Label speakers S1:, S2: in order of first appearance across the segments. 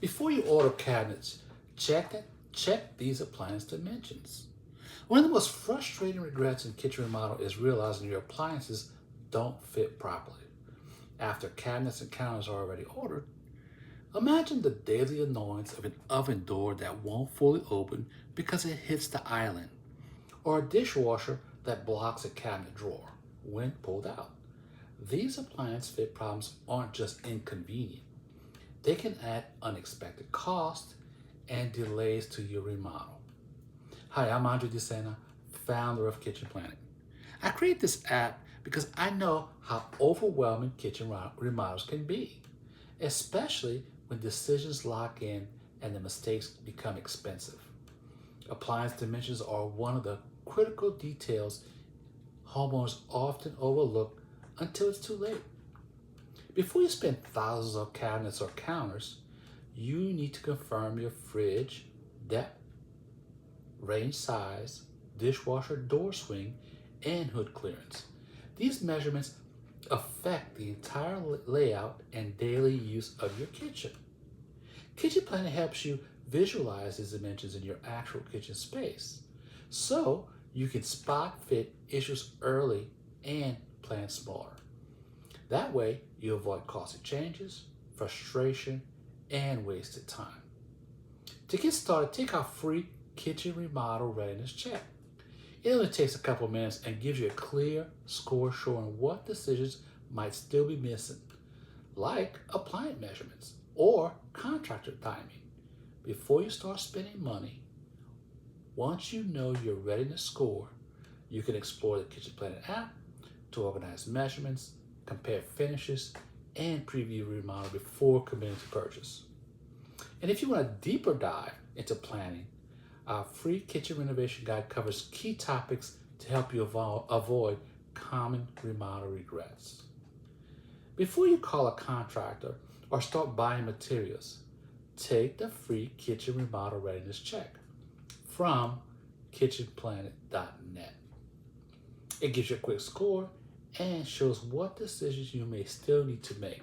S1: Before you order cabinets, check these appliance dimensions. One of the most frustrating regrets in kitchen remodel is realizing your appliances don't fit properly. After cabinets and counters are already ordered, imagine the daily annoyance of an oven door that won't fully open because it hits the island, or a dishwasher that blocks a cabinet drawer when pulled out. These appliance fit problems aren't just inconvenient. They can add unexpected costs and delays to your remodel. Hi, I'm Andre DeSena, founder of KitchenPlanIt. I created this app because I know how overwhelming kitchen remodels can be, especially when decisions lock in and the mistakes become expensive. Appliance dimensions are one of the critical details homeowners often overlook until it's too late. Before you spend thousands on cabinets or counters, you need to confirm your fridge depth, range size, dishwasher door swing, and hood clearance. These measurements affect the entire layout and daily use of your kitchen. KitchenPlanIt helps you visualize these dimensions in your actual kitchen space, so you can spot fit issues early and plan smarter. That way, you avoid costly changes, frustration, and wasted time. To get started, take our free Kitchen Remodel Readiness Check. It only takes a couple of minutes and gives you a clear score showing what decisions might still be missing, like appliance measurements or contractor timing. Before you start spending money, once you know your readiness score, you can explore the KitchenPlanIt app to organize measurements, compare finishes, and preview remodel before committing to purchase. And if you want a deeper dive into planning, our free kitchen renovation guide covers key topics to help you avoid common remodel regrets. Before you call a contractor or start buying materials, take the free Kitchen Remodel Readiness Check from KitchenPlanIt.net. It gives you a quick score and shows what decisions you may still need to make.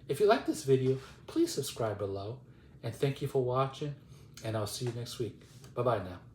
S1: If you like this video, please subscribe below, and thank you for watching, and I'll see you next week. Bye-bye now.